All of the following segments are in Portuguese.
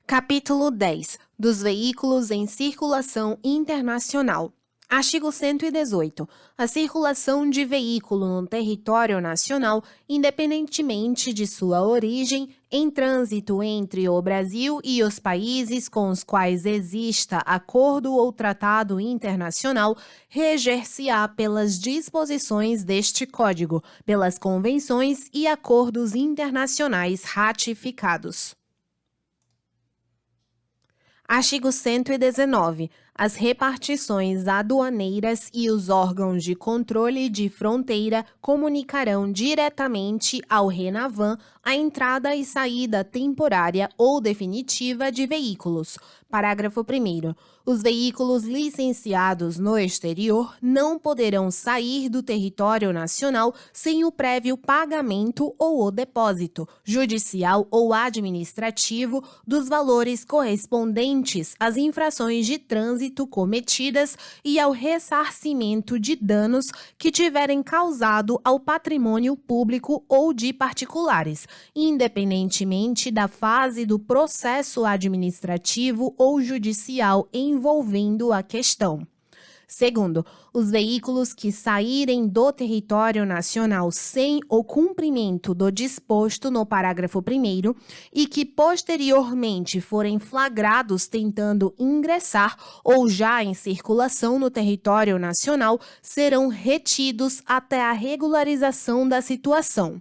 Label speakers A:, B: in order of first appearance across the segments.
A: Capítulo 10 dos veículos em circulação internacional. Artigo 118. A circulação de veículo no território nacional, independentemente de sua origem, em trânsito entre o Brasil e os países com os quais exista acordo ou tratado internacional, reger-se-á pelas disposições deste Código, pelas convenções e acordos internacionais ratificados. Artigo 119. As repartições aduaneiras e os órgãos de controle de fronteira comunicarão diretamente ao RENAVAN a entrada e saída temporária ou definitiva de veículos. Parágrafo 1º. Os veículos licenciados no exterior não poderão sair do território nacional sem o prévio pagamento ou o depósito, judicial ou administrativo, dos valores correspondentes às infrações de trânsito cometidas e ao ressarcimento de danos que tiverem causado ao patrimônio público ou de particulares, independentemente da fase do processo administrativo ou judicial envolvendo a questão. Segundo, os veículos que saírem do território nacional sem o cumprimento do disposto no parágrafo 1º e que posteriormente forem flagrados tentando ingressar ou já em circulação no território nacional serão retidos até a regularização da situação.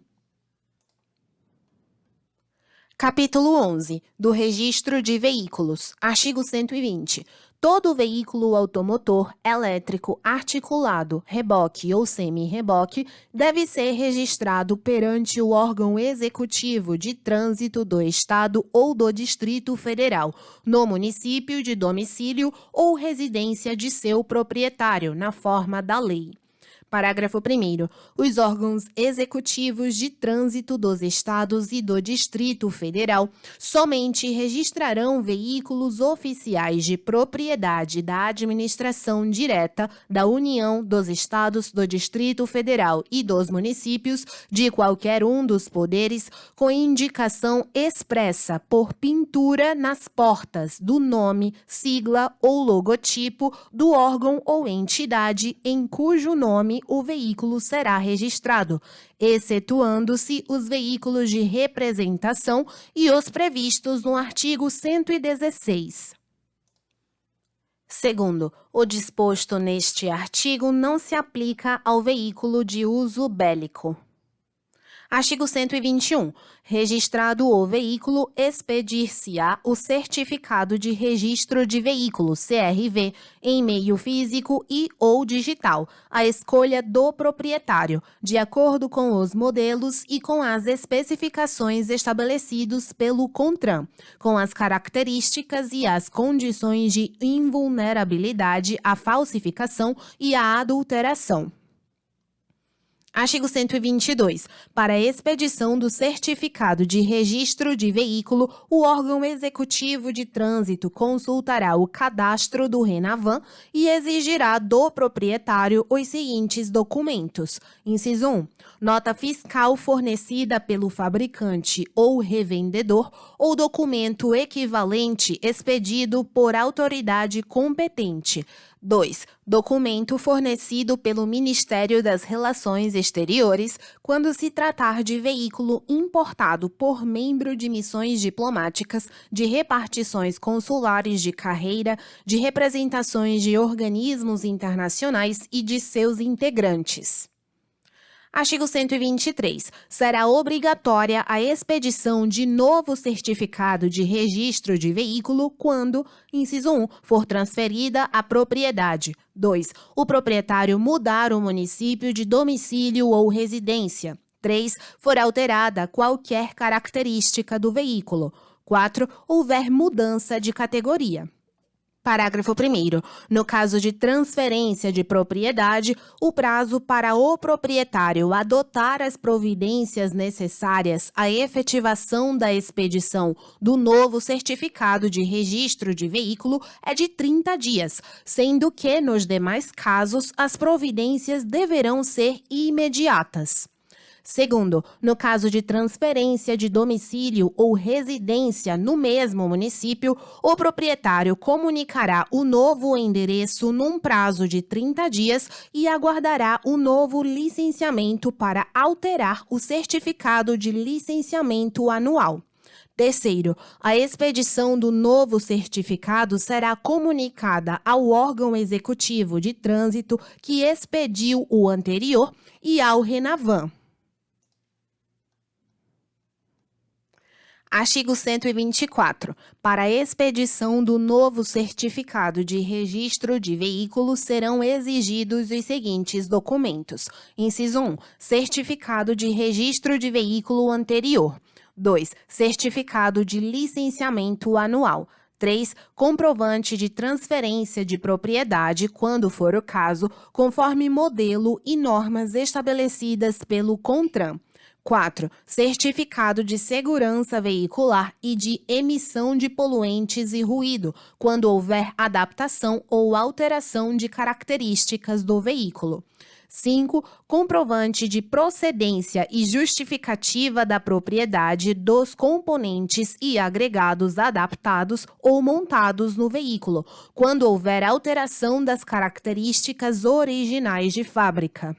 A: Capítulo 11. Do registro de veículos. Artigo 120. Todo veículo automotor, elétrico, articulado, reboque ou semi-reboque deve ser registrado perante o órgão executivo de trânsito do Estado ou do Distrito Federal, no município de domicílio ou residência de seu proprietário, na forma da lei. Parágrafo 1º. Os órgãos executivos de trânsito dos Estados e do Distrito Federal somente registrarão veículos oficiais de propriedade da administração direta da União, dos Estados, do Distrito Federal e dos municípios de qualquer um dos poderes, com indicação expressa por pintura nas portas do nome, sigla ou logotipo do órgão ou entidade em cujo nome o veículo será registrado, excetuando-se os veículos de representação e os previstos no artigo 116. Segundo, o disposto neste artigo não se aplica ao veículo de uso bélico. Artigo 121. Registrado o veículo, expedir-se-á o certificado de registro de veículo, CRV, em meio físico e ou digital, à escolha do proprietário, de acordo com os modelos e com as especificações estabelecidos pelo CONTRAN, com as características e as condições de invulnerabilidade à falsificação e à adulteração. Artigo 122. Para a expedição do certificado de registro de veículo, o órgão executivo de trânsito consultará o cadastro do RENAVAN e exigirá do proprietário os seguintes documentos. Inciso 1. Nota fiscal fornecida pelo fabricante ou revendedor ou documento equivalente expedido por autoridade competente. 2. Documento fornecido pelo Ministério das Relações Exteriores quando se tratar de veículo importado por membro de missões diplomáticas, de repartições consulares de carreira, de representações de organismos internacionais e de seus integrantes. Artigo 123. Será obrigatória a expedição de novo certificado de registro de veículo quando, inciso 1, for transferida a propriedade. 2. O proprietário mudar o município de domicílio ou residência. 3. For alterada qualquer característica do veículo. 4. Houver mudança de categoria. Parágrafo 1º. No caso de transferência de propriedade, o prazo para o proprietário adotar as providências necessárias à efetivação da expedição do novo certificado de registro de veículo é de 30 dias, sendo que, nos demais casos, as providências deverão ser imediatas. Segundo, no caso de transferência de domicílio ou residência no mesmo município, o proprietário comunicará o novo endereço num prazo de 30 dias e aguardará o novo licenciamento para alterar o certificado de licenciamento anual. Terceiro, a expedição do novo certificado será comunicada ao órgão executivo de trânsito que expediu o anterior e ao RENAVAN. Artigo 124. Para a expedição do novo certificado de registro de veículo serão exigidos os seguintes documentos. Inciso 1. Certificado de registro de veículo anterior. 2. Certificado de licenciamento anual. 3. Comprovante de transferência de propriedade, quando for o caso, conforme modelo e normas estabelecidas pelo CONTRAN. 4. Certificado de segurança veicular e de emissão de poluentes e ruído, quando houver adaptação ou alteração de características do veículo. 5. Comprovante de procedência e justificativa da propriedade dos componentes e agregados adaptados ou montados no veículo, quando houver alteração das características originais de fábrica.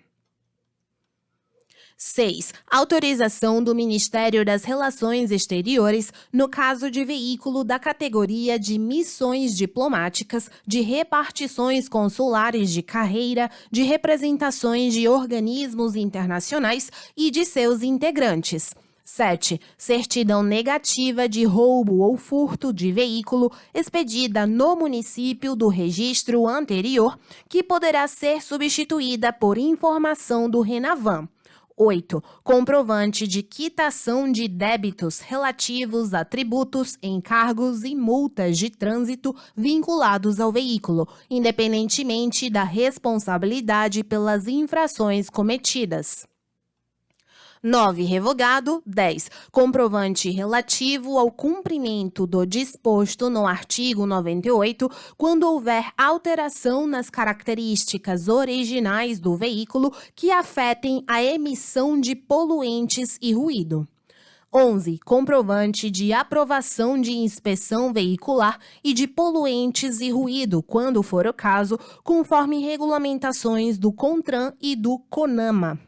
A: 6. Autorização do Ministério das Relações Exteriores no caso de veículo da categoria de missões diplomáticas, de repartições consulares de carreira, de representações de organismos internacionais e de seus integrantes. 7. Certidão negativa de roubo ou furto de veículo expedida no município do registro anterior, que poderá ser substituída por informação do RENAVAN. 8. Comprovante de quitação de débitos relativos a tributos, encargos e multas de trânsito vinculados ao veículo, independentemente da responsabilidade pelas infrações cometidas. 9. Revogado. 10. Comprovante relativo ao cumprimento do disposto no artigo 98, quando houver alteração nas características originais do veículo que afetem a emissão de poluentes e ruído. 11. Comprovante de aprovação de inspeção veicular e de poluentes e ruído, quando for o caso, conforme regulamentações do CONTRAN e do CONAMA.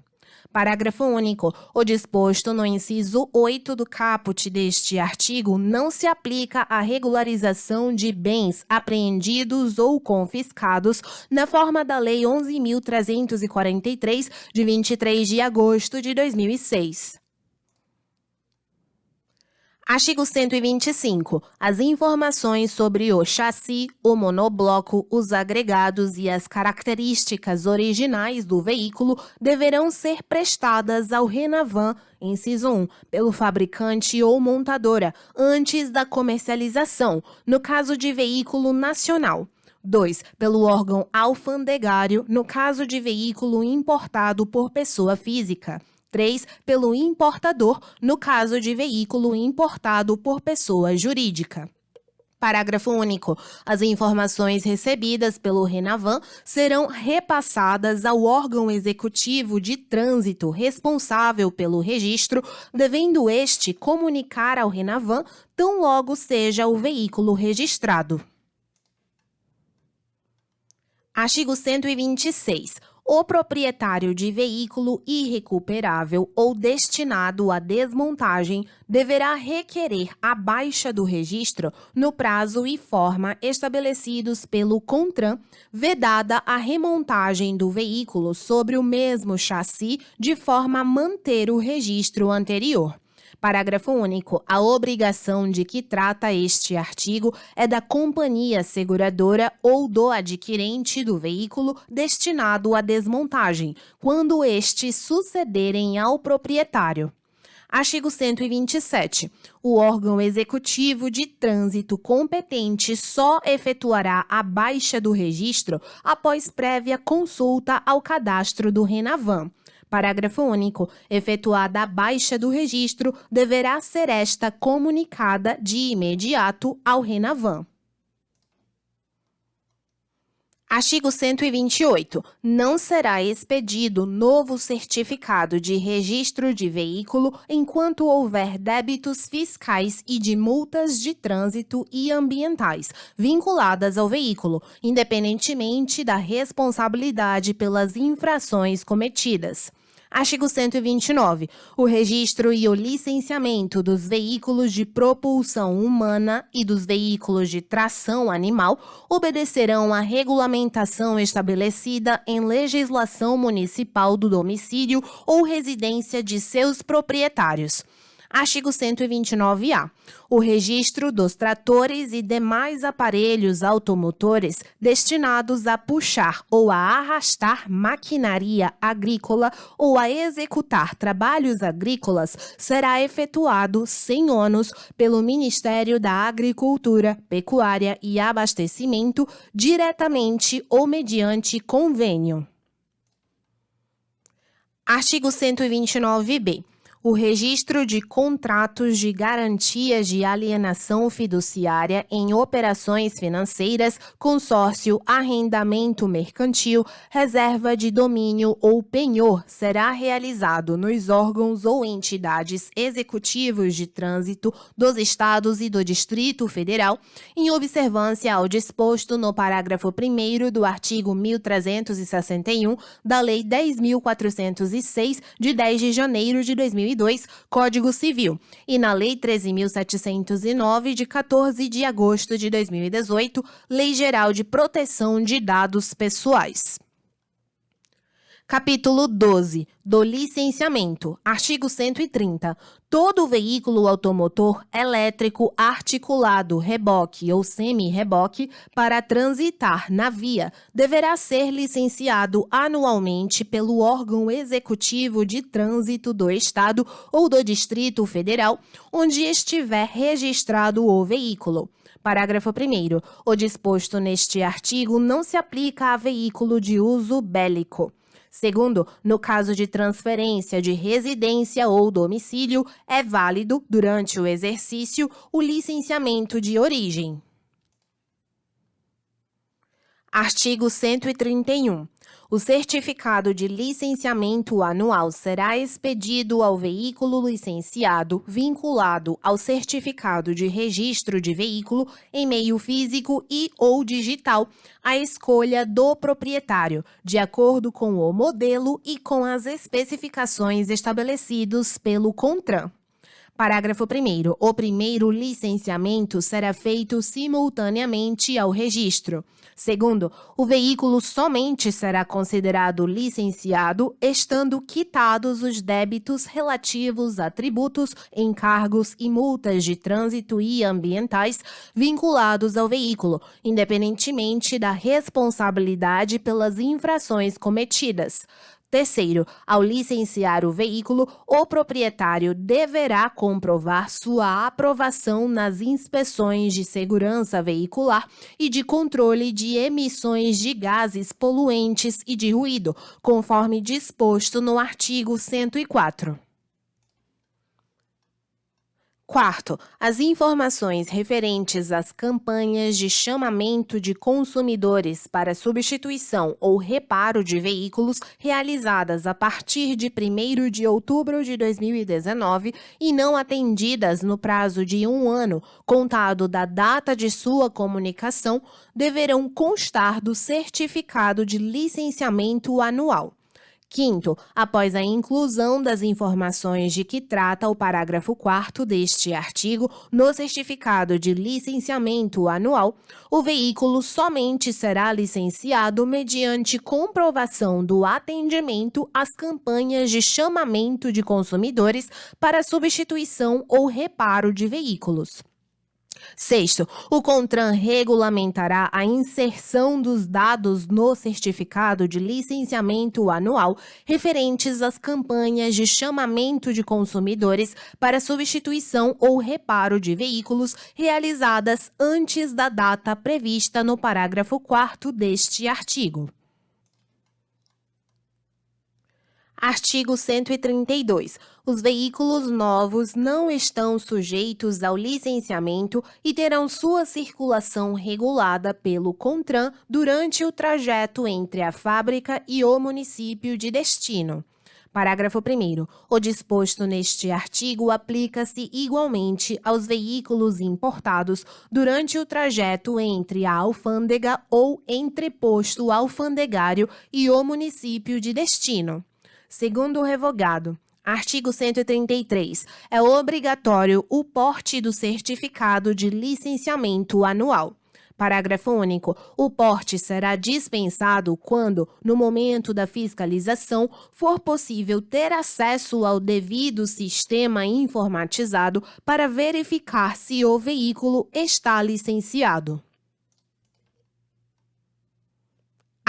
A: Parágrafo único. O disposto no inciso 8 do caput deste artigo não se aplica à regularização de bens apreendidos ou confiscados na forma da Lei 11.343, de 23 de agosto de 2006. Artigo 125. As informações sobre o chassi, o monobloco, os agregados e as características originais do veículo deverão ser prestadas ao RENAVAN, inciso 1, pelo fabricante ou montadora, antes da comercialização, no caso de veículo nacional. 2. Pelo órgão alfandegário, no caso de veículo importado por pessoa física. 3. Pelo importador, no caso de veículo importado por pessoa jurídica. Parágrafo único. As informações recebidas pelo RENAVAN serão repassadas ao órgão executivo de trânsito responsável pelo registro, devendo este comunicar ao RENAVAN tão logo seja o veículo registrado. Artigo 126. O proprietário de veículo irrecuperável ou destinado à desmontagem deverá requerer a baixa do registro no prazo e forma estabelecidos pelo CONTRAN, vedada a remontagem do veículo sobre o mesmo chassi de forma a manter o registro anterior. Parágrafo único. A obrigação de que trata este artigo é da companhia seguradora ou do adquirente do veículo destinado à desmontagem, quando estes sucederem ao proprietário. Artigo 127. O órgão executivo de trânsito competente só efetuará a baixa do registro após prévia consulta ao cadastro do RENAVAN. Parágrafo único. Efetuada a baixa do registro, deverá ser esta comunicada de imediato ao RENAVAN. Artigo 128. Não será expedido novo certificado de registro de veículo enquanto houver débitos fiscais e de multas de trânsito e ambientais vinculadas ao veículo, independentemente da responsabilidade pelas infrações cometidas. Artigo 129. O registro e o licenciamento dos veículos de propulsão humana e dos veículos de tração animal obedecerão à regulamentação estabelecida em legislação municipal do domicílio ou residência de seus proprietários. Artigo 129-A. O registro dos tratores e demais aparelhos automotores destinados a puxar ou a arrastar maquinaria agrícola ou a executar trabalhos agrícolas será efetuado sem ônus pelo Ministério da Agricultura, Pecuária e Abastecimento, diretamente ou mediante convênio. Artigo 129-B. O registro de contratos de garantias de alienação fiduciária em operações financeiras, consórcio, arrendamento mercantil, reserva de domínio ou penhor será realizado nos órgãos ou entidades executivos de trânsito dos Estados e do Distrito Federal, em observância ao disposto no parágrafo 1º do artigo 1361 da Lei 10.406, de 10 de janeiro de 2002, Código Civil, e na Lei 13.709, de 14 de agosto de 2018, Lei Geral de Proteção de Dados Pessoais. Capítulo 12. Do licenciamento. Artigo 130. Todo veículo automotor elétrico articulado, reboque ou semi-reboque, para transitar na via, deverá ser licenciado anualmente pelo órgão executivo de trânsito do Estado ou do Distrito Federal, onde estiver registrado o veículo. Parágrafo 1º. O disposto neste artigo não se aplica a veículo de uso bélico. Segundo, no caso de transferência de residência ou domicílio, é válido, durante o exercício, o licenciamento de origem. Artigo 131. O certificado de licenciamento anual será expedido ao veículo licenciado vinculado ao certificado de registro de veículo em meio físico e ou digital, à escolha do proprietário, de acordo com o modelo e com as especificações estabelecidos pelo CONTRAN. Parágrafo 1º. O primeiro licenciamento será feito simultaneamente ao registro. Segundo, o veículo somente será considerado licenciado estando quitados os débitos relativos a tributos, encargos e multas de trânsito e ambientais vinculados ao veículo, independentemente da responsabilidade pelas infrações cometidas. Terceiro, ao licenciar o veículo, o proprietário deverá comprovar sua aprovação nas inspeções de segurança veicular e de controle de emissões de gases poluentes e de ruído, conforme disposto no artigo 104. Quarto, as informações referentes às campanhas de chamamento de consumidores para substituição ou reparo de veículos realizadas a partir de 1º de outubro de 2019 e não atendidas no prazo de 1 ano, contado da data de sua comunicação, deverão constar do certificado de licenciamento anual. Quinto, após a inclusão das informações de que trata o parágrafo 4º deste artigo no certificado de licenciamento anual, o veículo somente será licenciado mediante comprovação do atendimento às campanhas de chamamento de consumidores para substituição ou reparo de veículos. Sexto, o CONTRAN regulamentará a inserção dos dados no certificado de licenciamento anual referentes às campanhas de chamamento de consumidores para substituição ou reparo de veículos realizadas antes da data prevista no parágrafo 4º deste artigo. Artigo 132. Os veículos novos não estão sujeitos ao licenciamento e terão sua circulação regulada pelo CONTRAN durante o trajeto entre a fábrica e o município de destino. Parágrafo 1º. O disposto neste artigo aplica-se igualmente aos veículos importados durante o trajeto entre a alfândega ou entreposto alfandegário e o município de destino. Segundo o revogado, artigo 133, é obrigatório o porte do certificado de licenciamento anual. Parágrafo único. O porte será dispensado quando, no momento da fiscalização, for possível ter acesso ao devido sistema informatizado para verificar se o veículo está licenciado.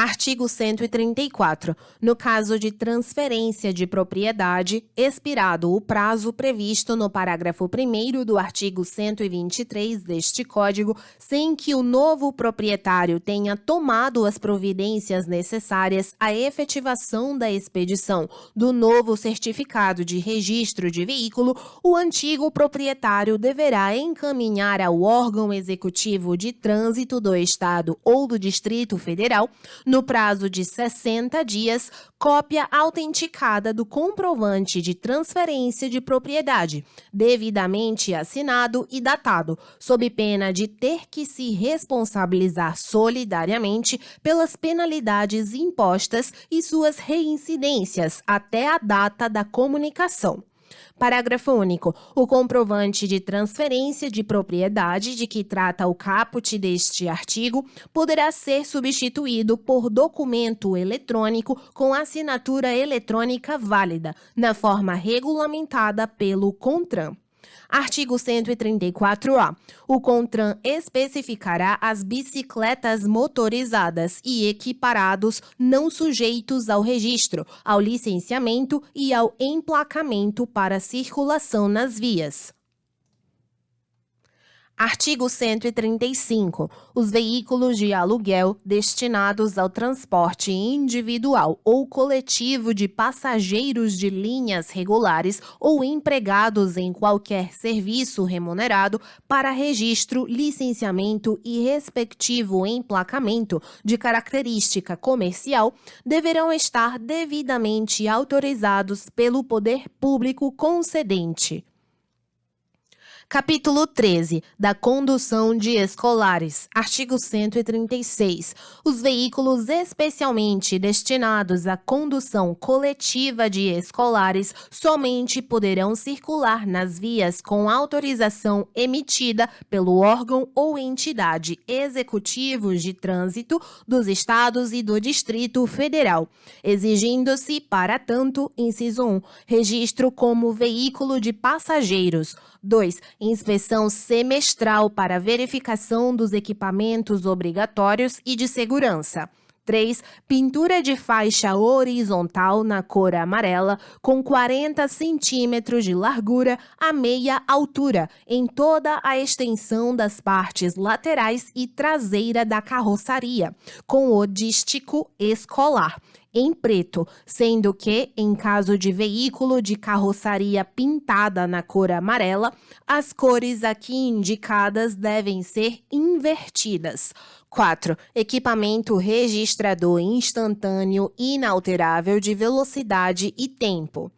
A: Artigo 134. No caso de transferência de propriedade, expirado o prazo previsto no parágrafo 1º do artigo 123 deste Código, sem que o novo proprietário tenha tomado as providências necessárias à efetivação da expedição do novo certificado de registro de veículo, o antigo proprietário deverá encaminhar ao órgão executivo de trânsito do Estado ou do Distrito Federal, no prazo de 60 dias, cópia autenticada do comprovante de transferência de propriedade, devidamente assinado e datado, sob pena de ter que se responsabilizar solidariamente pelas penalidades impostas e suas reincidências até a data da comunicação. Parágrafo único. O comprovante de transferência de propriedade de que trata o caput deste artigo poderá ser substituído por documento eletrônico com assinatura eletrônica válida, na forma regulamentada pelo CONTRAN. Artigo 134-A. O CONTRAN especificará as bicicletas motorizadas e equiparados não sujeitos ao registro, ao licenciamento e ao emplacamento para circulação nas vias. Artigo 135. Os veículos de aluguel destinados ao transporte individual ou coletivo de passageiros de linhas regulares ou empregados em qualquer serviço remunerado para registro, licenciamento e respectivo emplacamento de característica comercial deverão estar devidamente autorizados pelo poder público concedente. Capítulo 13. Da condução de escolares. Artigo 136. Os veículos especialmente destinados à condução coletiva de escolares somente poderão circular nas vias com autorização emitida pelo órgão ou entidade executivos de trânsito dos Estados e do Distrito Federal, exigindo-se, para tanto, inciso 1, registro como veículo de passageiros. 2. Inspeção semestral para verificação dos equipamentos obrigatórios e de segurança. 3. Pintura de faixa horizontal na cor amarela com 40 centímetros de largura a meia altura em toda a extensão das partes laterais e traseira da carroçaria, com o dístico escolar, em preto, sendo que, em caso de veículo de carroçaria pintada na cor amarela, as cores aqui indicadas devem ser invertidas. 4. Equipamento registrador instantâneo inalterável de velocidade e tempo.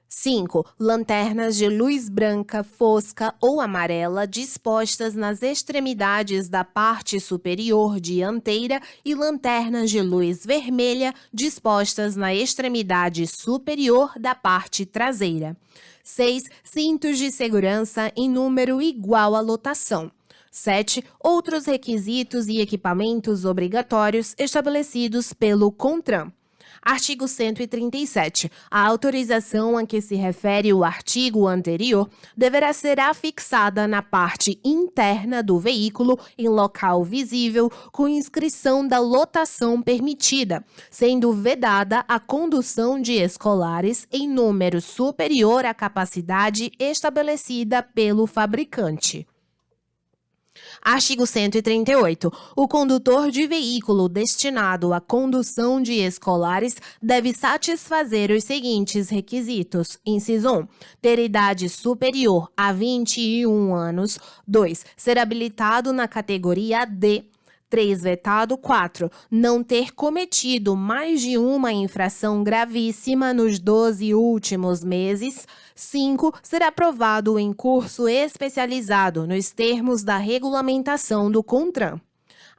A: 5. Lanternas de luz branca, fosca ou amarela dispostas nas extremidades da parte superior dianteira e lanternas de luz vermelha dispostas na extremidade superior da parte traseira. 6. Cintos de segurança em número igual à lotação. 7. Outros requisitos e equipamentos obrigatórios estabelecidos pelo CONTRAN. Artigo 137. A autorização a que se refere o artigo anterior deverá ser afixada na parte interna do veículo em local visível com inscrição da lotação permitida, sendo vedada a condução de escolares em número superior à capacidade estabelecida pelo fabricante. Artigo 138. O condutor de veículo destinado à condução de escolares deve satisfazer os seguintes requisitos. Inciso 1. Ter idade superior a 21 anos. 2. Ser habilitado na categoria D. 3. Vetado. 4. Não ter cometido mais de uma infração gravíssima nos 12 últimos meses. 5. Ser aprovado em curso especializado nos termos da regulamentação do CONTRAN.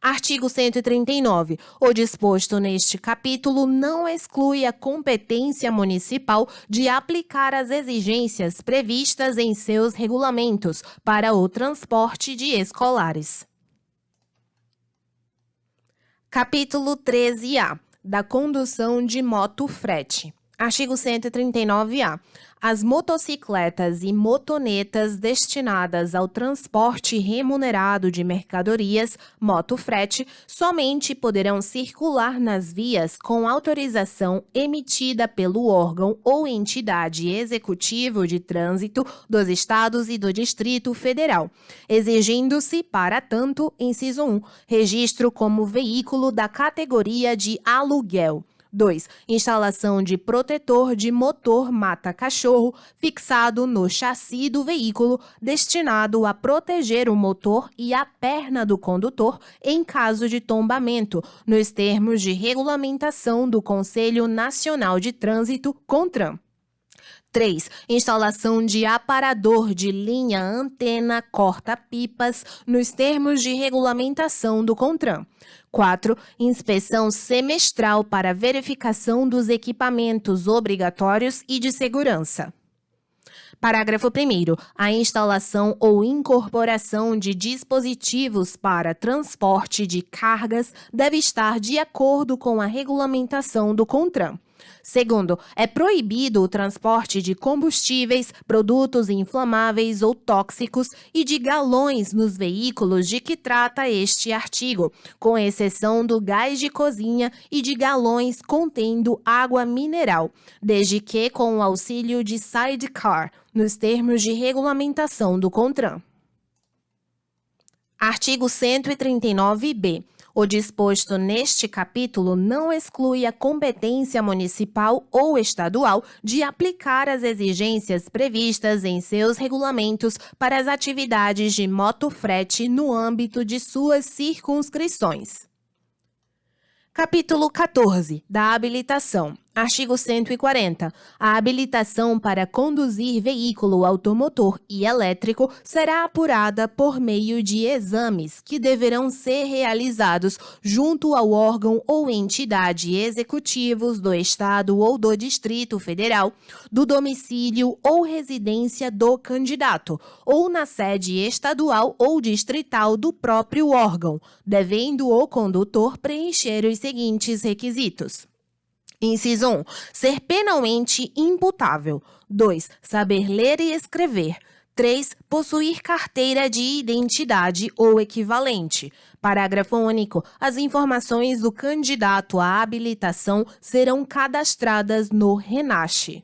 A: Artigo 139. O disposto neste capítulo não exclui a competência municipal de aplicar as exigências previstas em seus regulamentos para o transporte de escolares. Capítulo 13A. Da condução de moto-frete. Artigo 139A. As motocicletas e motonetas destinadas ao transporte remunerado de mercadorias, moto-frete, somente poderão circular nas vias com autorização emitida pelo órgão ou entidade executivo de trânsito dos Estados e do Distrito Federal, exigindo-se, para tanto, inciso 1, registro como veículo da categoria de aluguel. 2. Instalação de protetor de motor mata-cachorro fixado no chassi do veículo destinado a proteger o motor e a perna do condutor em caso de tombamento, nos termos de regulamentação do Conselho Nacional de Trânsito, CONTRAN. 3. Instalação de aparador de linha antena corta-pipas nos termos de regulamentação do CONTRAN. 4. Inspeção semestral para verificação dos equipamentos obrigatórios e de segurança. Parágrafo 1º. A instalação ou incorporação de dispositivos para transporte de cargas deve estar de acordo com a regulamentação do CONTRAN. Segundo, é proibido o transporte de combustíveis, produtos inflamáveis ou tóxicos e de galões nos veículos de que trata este artigo, com exceção do gás de cozinha e de galões contendo água mineral, desde que com o auxílio de sidecar, nos termos de regulamentação do CONTRAN. Artigo 139b. O disposto neste capítulo não exclui a competência municipal ou estadual de aplicar as exigências previstas em seus regulamentos para as atividades de motofrete no âmbito de suas circunscrições. Capítulo 14. Da habilitação. Artigo 140. A habilitação para conduzir veículo automotor e elétrico será apurada por meio de exames que deverão ser realizados junto ao órgão ou entidade executivos do Estado ou do Distrito Federal, do domicílio ou residência do candidato, ou na sede estadual ou distrital do próprio órgão, devendo o condutor preencher os seguintes requisitos. Inciso 1. Ser penalmente imputável. 2. Saber ler e escrever. 3. Possuir carteira de identidade ou equivalente. Parágrafo único. As informações do candidato à habilitação serão cadastradas no RENASC.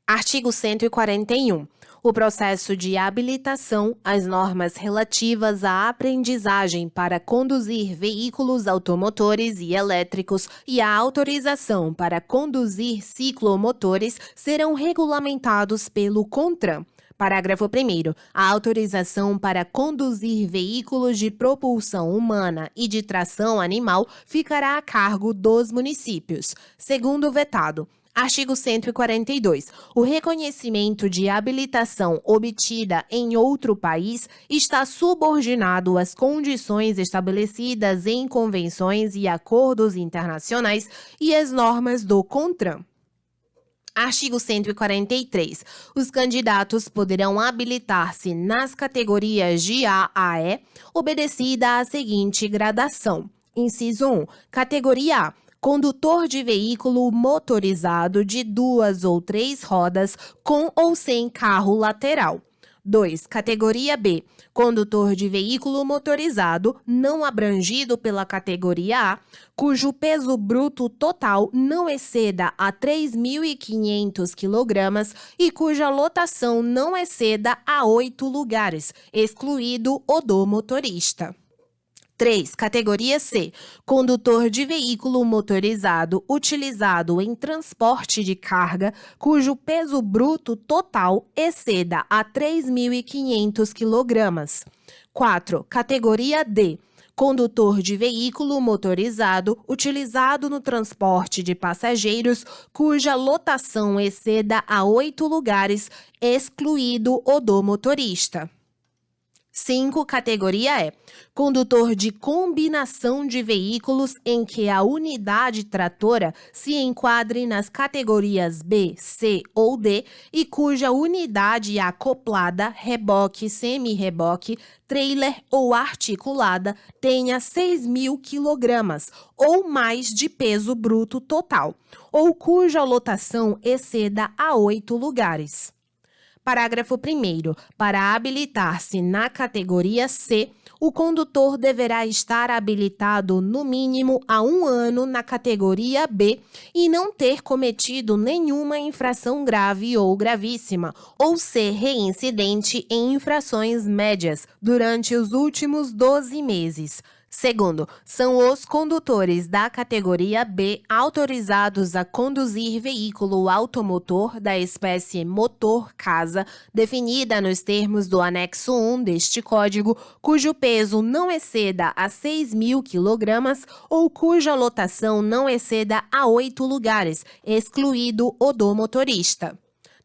A: Artigo 141. O processo de habilitação, as normas relativas à aprendizagem para conduzir veículos automotores e elétricos e a autorização para conduzir ciclomotores serão regulamentados pelo CONTRAN. Parágrafo 1º. A autorização para conduzir veículos de propulsão humana e de tração animal ficará a cargo dos municípios. Segundo vetado. Artigo 142. O reconhecimento de habilitação obtida em outro país está subordinado às condições estabelecidas em convenções e acordos internacionais e às normas do CONTRAN. Artigo 143. Os candidatos poderão habilitar-se nas categorias de A a E, obedecida à seguinte gradação. Inciso 1. Categoria A. Condutor de veículo motorizado de 2 ou 3 rodas com ou sem carro lateral. 2. Categoria B. Condutor de veículo motorizado não abrangido pela categoria A, cujo peso bruto total não exceda a 3.500 kg e cuja lotação não exceda a 8 lugares, excluído o do motorista. 3. Categoria C. Condutor de veículo motorizado utilizado em transporte de carga, cujo peso bruto total exceda a 3.500 kg. 4. Categoria D. Condutor de veículo motorizado utilizado no transporte de passageiros, cuja lotação exceda a 8 lugares, excluído o do motorista. 5. Categoria E. Condutor de combinação de veículos em que a unidade tratora se enquadre nas categorias B, C ou D e cuja unidade acoplada, reboque, semi-reboque, trailer ou articulada tenha 6.000 kg ou mais de peso bruto total, ou cuja lotação exceda a 8 lugares. Parágrafo 1º. Para habilitar-se na categoria C, o condutor deverá estar habilitado no mínimo há 1 ano na categoria B e não ter cometido nenhuma infração grave ou gravíssima, ou ser reincidente em infrações médias durante os últimos 12 meses. Segundo, são os condutores da categoria B autorizados a conduzir veículo automotor da espécie motor-casa, definida nos termos do anexo 1 deste Código, cujo peso não exceda a 6.000 kg ou cuja lotação não exceda a 8 lugares, excluído o do motorista.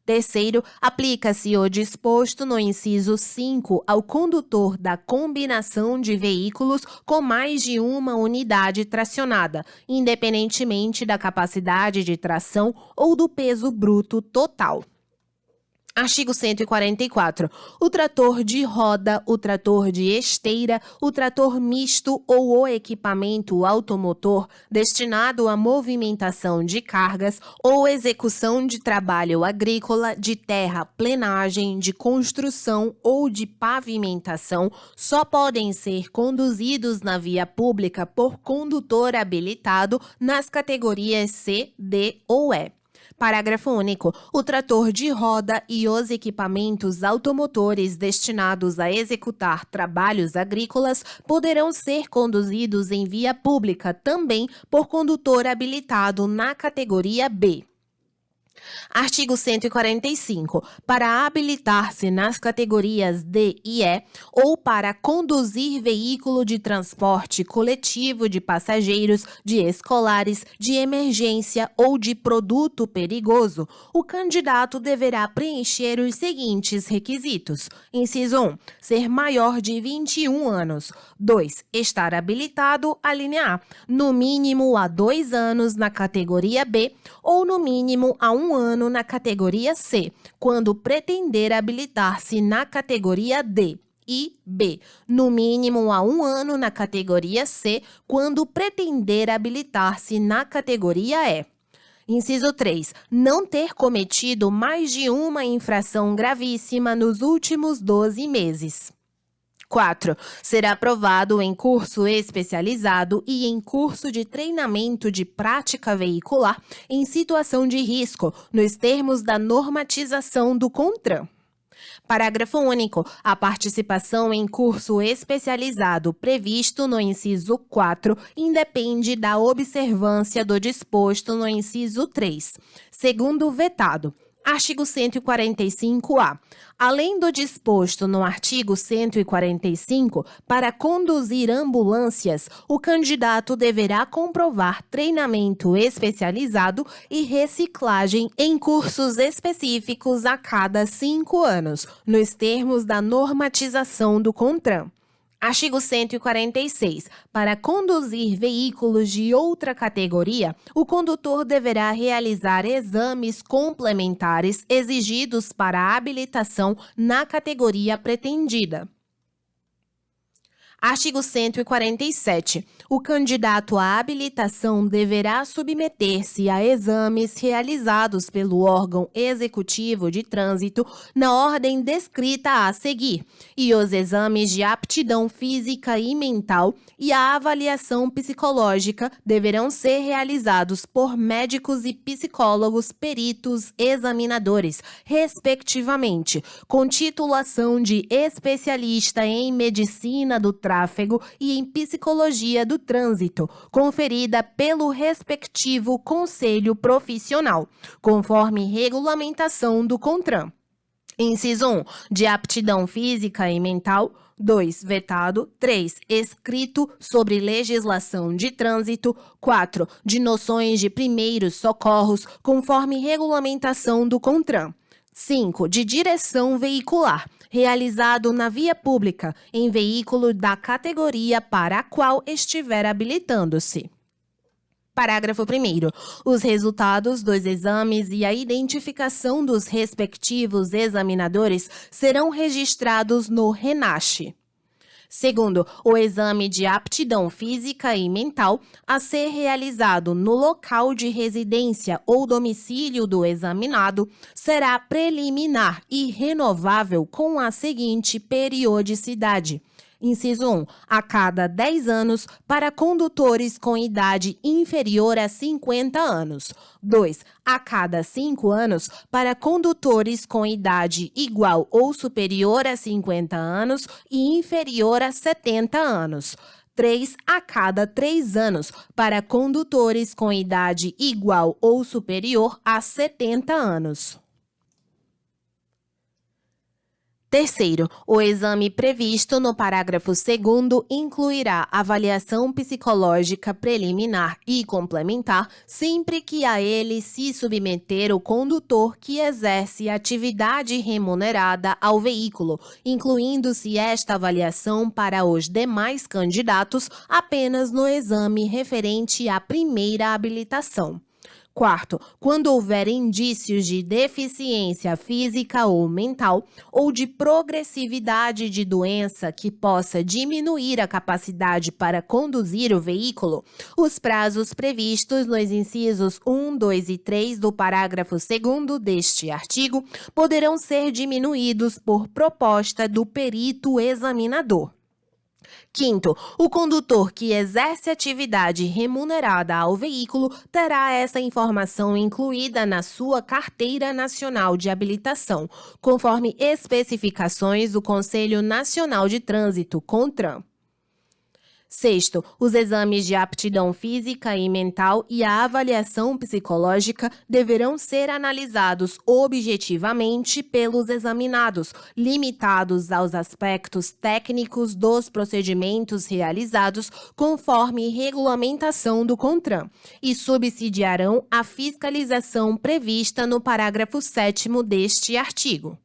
A: Terceiro, aplica-se o disposto no inciso 5 ao condutor da combinação de veículos com mais de uma unidade tracionada, independentemente da capacidade de tração ou do peso bruto total. Artigo 144. O trator de roda, o trator de esteira, o trator misto ou o equipamento automotor destinado à movimentação de cargas ou execução de trabalho agrícola, de terraplenagem, de construção ou de pavimentação só podem ser conduzidos na via pública por condutor habilitado nas categorias C, D ou E. Parágrafo único. O trator de roda e os equipamentos automotores destinados a executar trabalhos agrícolas poderão ser conduzidos em via pública também por condutor habilitado na categoria B. Artigo 145. Para habilitar-se nas categorias D e E ou para conduzir veículo de transporte coletivo de passageiros, de escolares, de emergência ou de produto perigoso, o candidato deverá preencher os seguintes requisitos. Inciso 1. Ser maior de 21 anos. 2. Estar habilitado, a linha A, no mínimo há 2 anos na categoria B ou no mínimo há 1 ano na categoria C, quando pretender habilitar-se na categoria D. E B, no mínimo há 1 ano na categoria C, quando pretender habilitar-se na categoria E. Inciso 3. Não ter cometido mais de uma infração gravíssima nos últimos 12 meses. 4. Ser aprovado em curso especializado e em curso de treinamento de prática veicular em situação de risco, nos termos da normatização do CONTRAN. Parágrafo único. A participação em curso especializado previsto no inciso 4 independe da observância do disposto no inciso 3. Segundo vetado. Artigo 145-A. Além do disposto no artigo 145, para conduzir ambulâncias, o candidato deverá comprovar treinamento especializado e reciclagem em cursos específicos a cada 5 anos, nos termos da normatização do CONTRAN. Artigo 146. Para conduzir veículos de outra categoria, o condutor deverá realizar exames complementares exigidos para a habilitação na categoria pretendida. Artigo 147. O candidato à habilitação deverá submeter-se a exames realizados pelo órgão executivo de trânsito na ordem descrita a seguir, e os exames de aptidão física e mental e a avaliação psicológica deverão ser realizados por médicos e psicólogos peritos examinadores, respectivamente, com titulação de especialista em medicina do tráfego e em psicologia do trânsito, conferida pelo respectivo conselho profissional, conforme regulamentação do CONTRAN. Inciso 1, de aptidão física e mental. 2, vetado. 3, escrito sobre legislação de trânsito. 4, de noções de primeiros socorros, conforme regulamentação do CONTRAN. 5, de direção veicular, realizado na via pública, em veículo da categoria para a qual estiver habilitando-se. Parágrafo 1º. Os resultados dos exames e a identificação dos respectivos examinadores serão registrados no RENASH. Segundo, o exame de aptidão física e mental a ser realizado no local de residência ou domicílio do examinado será preliminar e renovável com a seguinte periodicidade. Inciso 1, a cada 10 anos para condutores com idade inferior a 50 anos. 2, a cada 5 anos para condutores com idade igual ou superior a 50 anos e inferior a 70 anos. 3, a cada 3 anos para condutores com idade igual ou superior a 70 anos. Terceiro, o exame previsto no parágrafo 2º incluirá avaliação psicológica preliminar e complementar sempre que a ele se submeter o condutor que exerce atividade remunerada ao veículo, incluindo-se esta avaliação para os demais candidatos apenas no exame referente à primeira habilitação. Quarto, quando houver indícios de deficiência física ou mental ou de progressividade de doença que possa diminuir a capacidade para conduzir o veículo, os prazos previstos nos incisos 1, 2 e 3 do parágrafo 2º deste artigo poderão ser diminuídos por proposta do perito examinador. Quinto, o condutor que exerce atividade remunerada ao veículo terá essa informação incluída na sua Carteira Nacional de Habilitação, conforme especificações do Conselho Nacional de Trânsito, CONTRAN. Sexto, os exames de aptidão física e mental e a avaliação psicológica deverão ser analisados objetivamente pelos examinados, limitados aos aspectos técnicos dos procedimentos realizados conforme regulamentação do CONTRAN e subsidiarão a fiscalização prevista no parágrafo 7º deste artigo.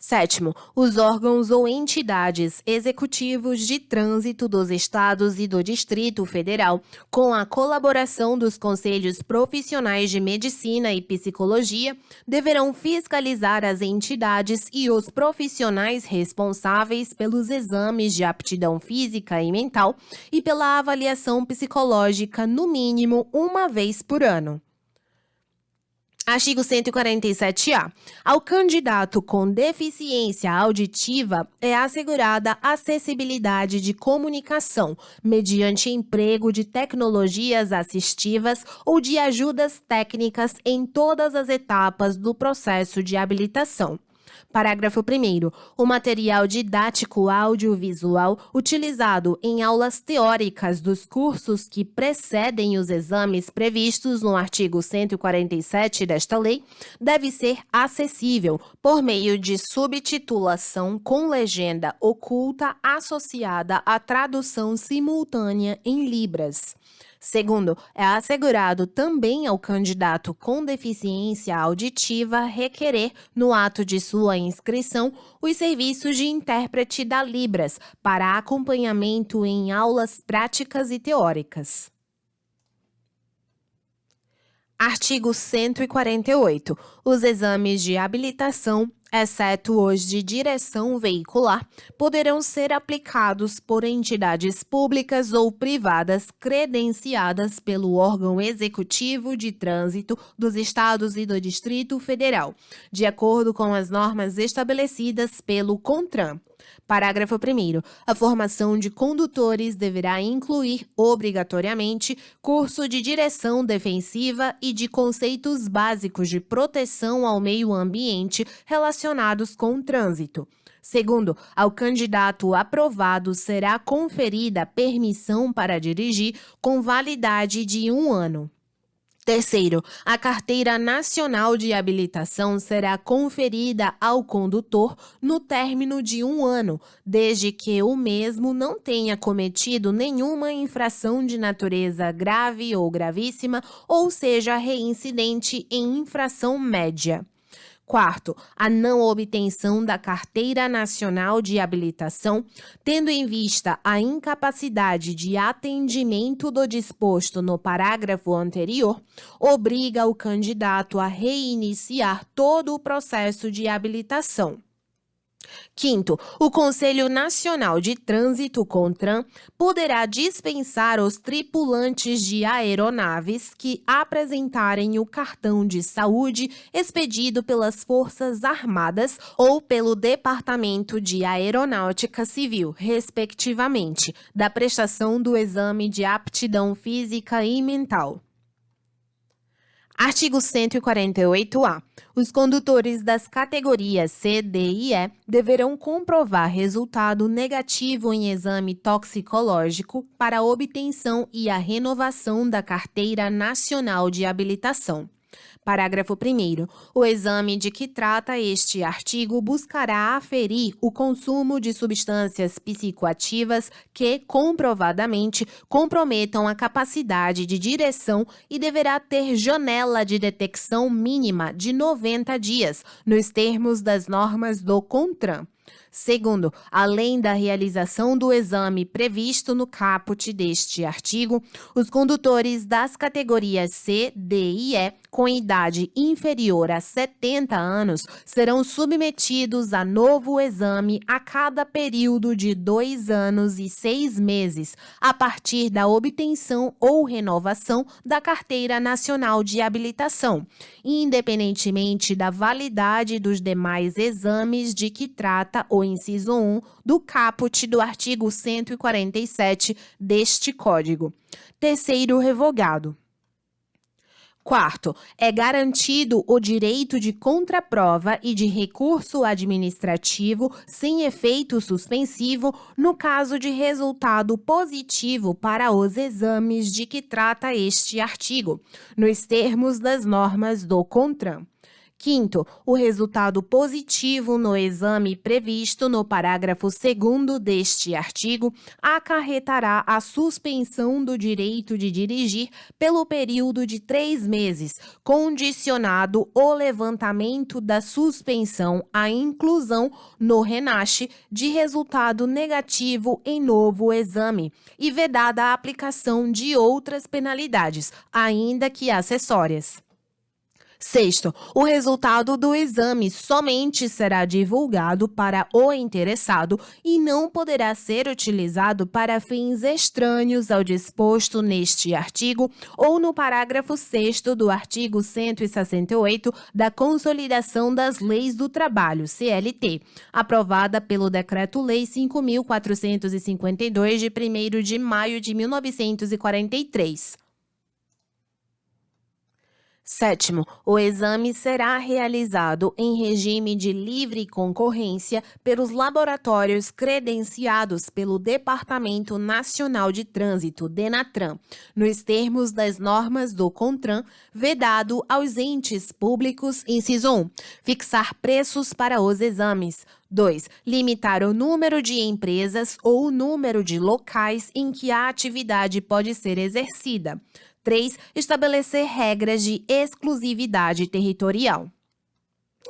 A: Sétimo, os órgãos ou entidades executivos de trânsito dos estados e do Distrito Federal, com a colaboração dos conselhos profissionais de medicina e psicologia, deverão fiscalizar as entidades e os profissionais responsáveis pelos exames de aptidão física e mental e pela avaliação psicológica, no mínimo uma vez por ano. Artigo 147-A. Ao candidato com deficiência auditiva é assegurada acessibilidade de comunicação mediante emprego de tecnologias assistivas ou de ajudas técnicas em todas as etapas do processo de habilitação. Parágrafo 1º. O material didático audiovisual utilizado em aulas teóricas dos cursos que precedem os exames previstos no artigo 147 desta lei deve ser acessível por meio de subtitulação com legenda oculta associada à tradução simultânea em Libras. Segundo, é assegurado também ao candidato com deficiência auditiva requerer, no ato de sua inscrição, os serviços de intérprete da Libras para acompanhamento em aulas práticas e teóricas. Artigo 148. Os exames de habilitação, exceto os de direção veicular, poderão ser aplicados por entidades públicas ou privadas credenciadas pelo órgão executivo de trânsito dos Estados e do Distrito Federal, de acordo com as normas estabelecidas pelo CONTRAN. Parágrafo 1º. A formação de condutores deverá incluir, obrigatoriamente, curso de direção defensiva e de conceitos básicos de proteção ao meio ambiente relacionados com o trânsito. Segundo, ao candidato aprovado será conferida permissão para dirigir com validade de 1 ano. Terceiro, a Carteira Nacional de Habilitação será conferida ao condutor no término de 1 ano, desde que o mesmo não tenha cometido nenhuma infração de natureza grave ou gravíssima ou seja reincidente em infração média. Quarto, a não obtenção da Carteira Nacional de Habilitação, tendo em vista a incapacidade de atendimento do disposto no parágrafo anterior, obriga o candidato a reiniciar todo o processo de habilitação. Quinto, o Conselho Nacional de Trânsito, CONTRAN, poderá dispensar os tripulantes de aeronaves que apresentarem o cartão de saúde expedido pelas Forças Armadas ou pelo Departamento de Aeronáutica Civil, respectivamente, da prestação do exame de aptidão física e mental. Artigo 148-A. Os condutores das categorias C, D e E deverão comprovar resultado negativo em exame toxicológico para a obtenção e a renovação da Carteira Nacional de Habilitação. Parágrafo 1º. O exame de que trata este artigo buscará aferir o consumo de substâncias psicoativas que, comprovadamente, comprometam a capacidade de direção e deverá ter janela de detecção mínima de 90 dias, nos termos das normas do CONTRAN. Segundo, além da realização do exame previsto no caput deste artigo, os condutores das categorias C, D e E com idade inferior a 70 anos serão submetidos a novo exame a cada período de 2 anos e 6 meses, a partir da obtenção ou renovação da Carteira Nacional de Habilitação, independentemente da validade dos demais exames de que trata o inciso 1 do caput do artigo 147 deste Código. Terceiro, revogado. Quarto, é garantido o direito de contraprova e de recurso administrativo sem efeito suspensivo no caso de resultado positivo para os exames de que trata este artigo, nos termos das normas do CONTRAN. Quinto, o resultado positivo no exame previsto no parágrafo 2º deste artigo acarretará a suspensão do direito de dirigir pelo período de 3 meses, condicionado o levantamento da suspensão à inclusão no RENASC de resultado negativo em novo exame e vedada a aplicação de outras penalidades, ainda que acessórias. Sexto, o resultado do exame somente será divulgado para o interessado e não poderá ser utilizado para fins estranhos ao disposto neste artigo ou no parágrafo 6º do artigo 168 da Consolidação das Leis do Trabalho, CLT, aprovada pelo Decreto-Lei 5.452, de 1º de maio de 1943. Sétimo, o exame será realizado em regime de livre concorrência pelos laboratórios credenciados pelo Departamento Nacional de Trânsito, DENATRAN, nos termos das normas do CONTRAN, vedado aos entes públicos, inciso 1, fixar preços para os exames. 2. Limitar o número de empresas ou o número de locais em que a atividade pode ser exercida. 3. Estabelecer regras de exclusividade territorial.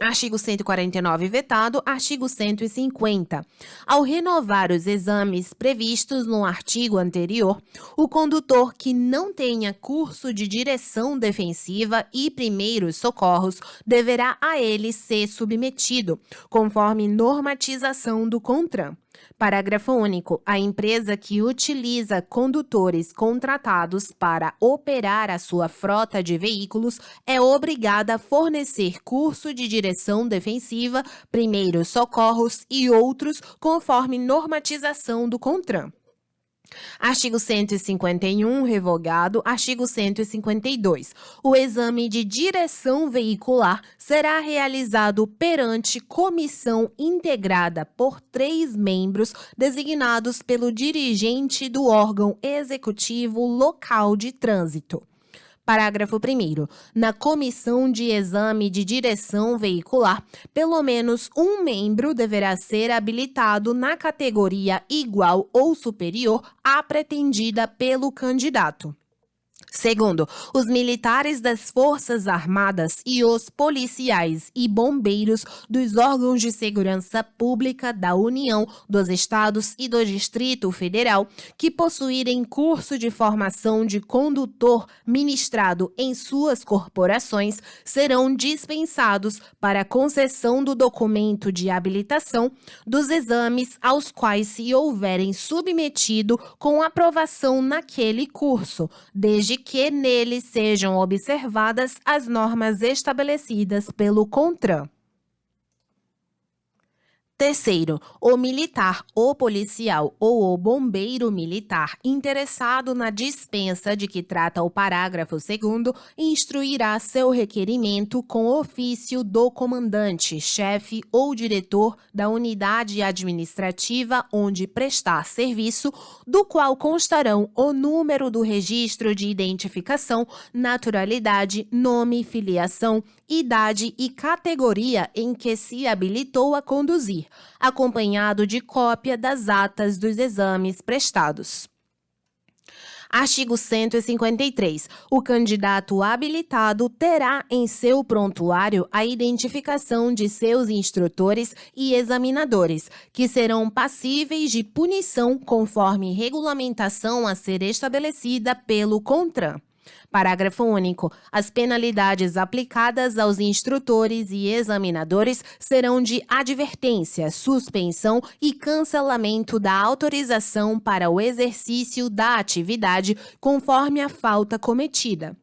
A: Artigo 149, vetado. Artigo 150. Ao renovar os exames previstos no artigo anterior, o condutor que não tenha curso de direção defensiva e primeiros socorros deverá a ele ser submetido, conforme normatização do CONTRAN. Parágrafo único. A empresa que utiliza condutores contratados para operar a sua frota de veículos é obrigada a fornecer curso de direção defensiva, primeiros socorros e outros, conforme normatização do CONTRAN. Artigo 151, revogado. Artigo 152. O exame de direção veicular será realizado perante comissão integrada por 3 membros designados pelo dirigente do órgão executivo local de trânsito. Parágrafo 1º. Na comissão de exame de direção veicular, pelo menos um membro deverá ser habilitado na categoria igual ou superior à pretendida pelo candidato. Segundo, os militares das Forças Armadas e os policiais e bombeiros dos órgãos de segurança pública da União, dos Estados e do Distrito Federal que possuírem curso de formação de condutor ministrado em suas corporações serão dispensados para a concessão do documento de habilitação dos exames aos quais se houverem submetido com aprovação naquele curso, desde que neles sejam observadas as normas estabelecidas pelo CONTRAN. Terceiro, o militar, o policial ou o bombeiro militar interessado na dispensa de que trata o parágrafo 2º instruirá seu requerimento com ofício do comandante, chefe ou diretor da unidade administrativa onde prestar serviço, do qual constarão o número do registro de identificação, naturalidade, nome, filiação, idade e categoria em que se habilitou a conduzir, acompanhado de cópia das atas dos exames prestados. Artigo 153. O candidato habilitado terá em seu prontuário a identificação de seus instrutores e examinadores, que serão passíveis de punição conforme regulamentação a ser estabelecida pelo CONTRAN. Parágrafo único. As penalidades aplicadas aos instrutores e examinadores serão de advertência, suspensão e cancelamento da autorização para o exercício da atividade conforme a falta cometida.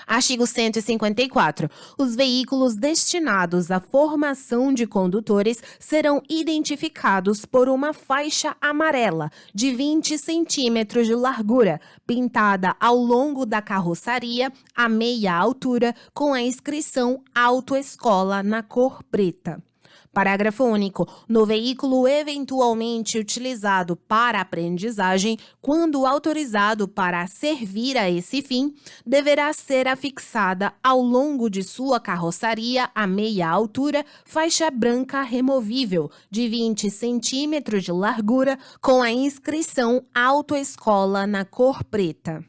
A: Artigo 154. Os veículos destinados à formação de condutores serão identificados por uma faixa amarela de 20 centímetros de largura, pintada ao longo da carroçaria à meia altura, com a inscrição Autoescola na cor preta. Parágrafo único. No veículo eventualmente utilizado para aprendizagem, quando autorizado para servir a esse fim, deverá ser afixada ao longo de sua carroçaria à meia altura faixa branca removível de 20 centímetros de largura com a inscrição Autoescola na cor preta.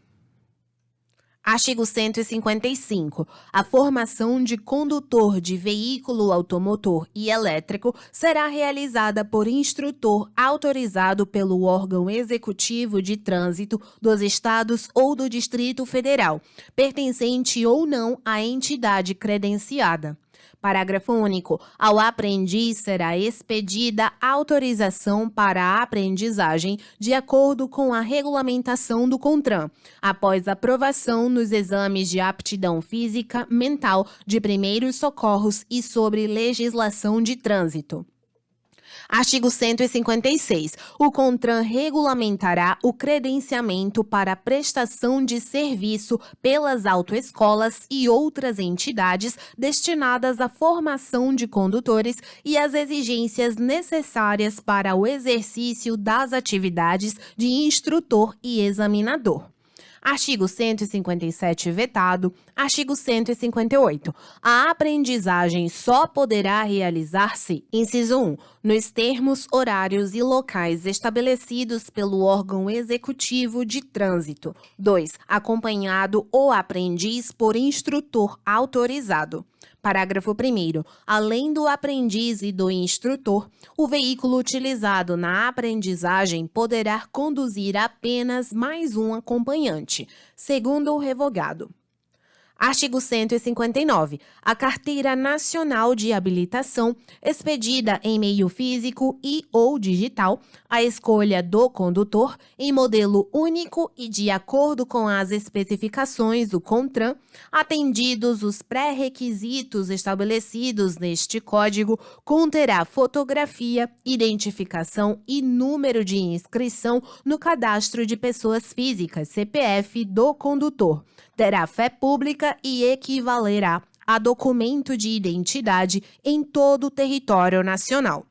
A: Artigo 155. A formação de condutor de veículo automotor e elétrico será realizada por instrutor autorizado pelo órgão executivo de trânsito dos Estados ou do Distrito Federal, pertencente ou não à entidade credenciada. Parágrafo único. Ao aprendiz será expedida autorização para a aprendizagem de acordo com a regulamentação do CONTRAN, após aprovação nos exames de aptidão física, mental, de primeiros socorros e sobre legislação de trânsito. Artigo 156. O CONTRAN regulamentará o credenciamento para prestação de serviço pelas autoescolas e outras entidades destinadas à formação de condutores e as exigências necessárias para o exercício das atividades de instrutor e examinador. Artigo 157, vetado. Artigo 158. A aprendizagem só poderá realizar-se, inciso 1, nos termos, horários e locais estabelecidos pelo órgão executivo de trânsito. 2. Acompanhado o aprendiz por instrutor autorizado. Parágrafo 1º. Além do aprendiz e do instrutor, o veículo utilizado na aprendizagem poderá conduzir apenas mais um acompanhante, segundo o revogado. Artigo 159. A Carteira Nacional de Habilitação, expedida em meio físico e/ou digital, a escolha do condutor em modelo único e de acordo com as especificações do CONTRAN, atendidos os pré-requisitos estabelecidos neste código, conterá fotografia, identificação e número de inscrição no Cadastro de Pessoas Físicas, CPF, do condutor. Terá fé pública e equivalerá a documento de identidade em todo o território nacional.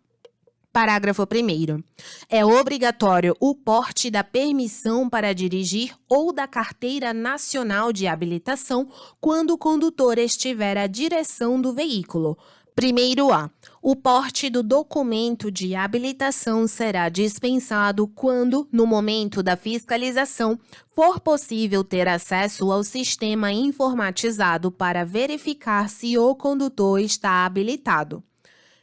A: Parágrafo 1º. É obrigatório o porte da permissão para dirigir ou da Carteira Nacional de Habilitação quando o condutor estiver à direção do veículo. Primeiro A. O porte do documento de habilitação será dispensado quando, no momento da fiscalização, for possível ter acesso ao sistema informatizado para verificar se o condutor está habilitado.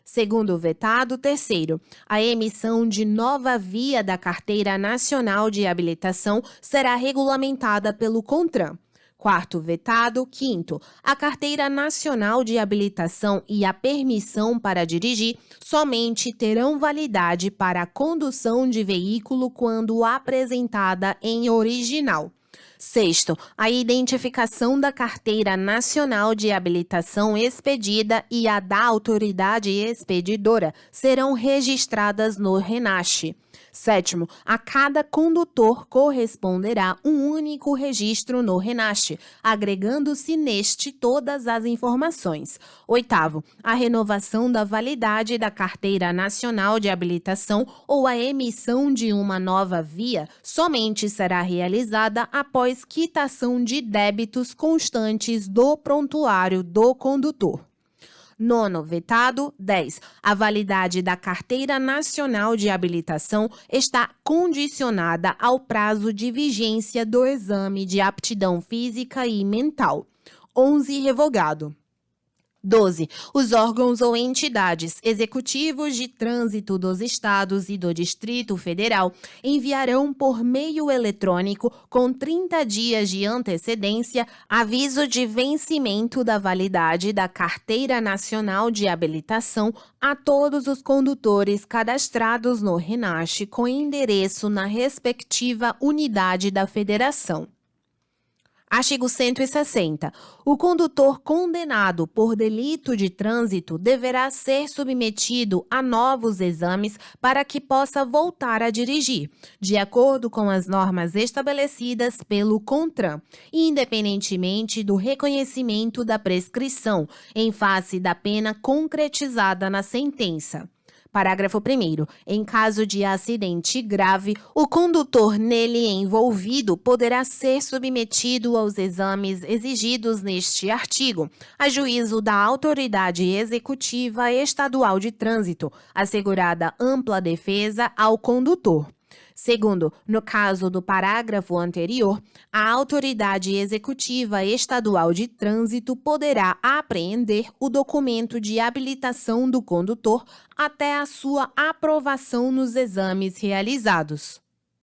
A: Segundo o vetado, terceiro, a emissão de nova via da Carteira Nacional de Habilitação será regulamentada pelo CONTRAN. Quarto vetado, quinto, a Carteira Nacional de Habilitação e a permissão para dirigir somente terão validade para a condução de veículo quando apresentada em original. Sexto, a identificação da Carteira Nacional de Habilitação expedida e a da autoridade expedidora serão registradas no RENASC. Sétimo, a cada condutor corresponderá um único registro no RENASC, agregando-se neste todas as informações. Oitavo, a renovação da validade da Carteira Nacional de Habilitação ou a emissão de uma nova via somente será realizada após quitação de débitos constantes do prontuário do condutor. Nono vetado, 10. A validade da Carteira Nacional de Habilitação está condicionada ao prazo de vigência do exame de aptidão física e mental. 11. Revogado. 12. Os órgãos ou entidades executivos de trânsito dos estados e do Distrito Federal enviarão por meio eletrônico, com 30 dias de antecedência, aviso de vencimento da validade da Carteira Nacional de Habilitação a todos os condutores cadastrados no RENASC com endereço na respectiva unidade da federação. Artigo 160. O condutor condenado por delito de trânsito deverá ser submetido a novos exames para que possa voltar a dirigir, de acordo com as normas estabelecidas pelo CONTRAN, independentemente do reconhecimento da prescrição, em face da pena concretizada na sentença. Parágrafo 1º. Em caso de acidente grave, o condutor nele envolvido poderá ser submetido aos exames exigidos neste artigo, a juízo da Autoridade Executiva Estadual de Trânsito, assegurada ampla defesa ao condutor. Segundo, no caso do parágrafo anterior, a Autoridade Executiva Estadual de Trânsito poderá apreender o documento de habilitação do condutor até a sua aprovação nos exames realizados.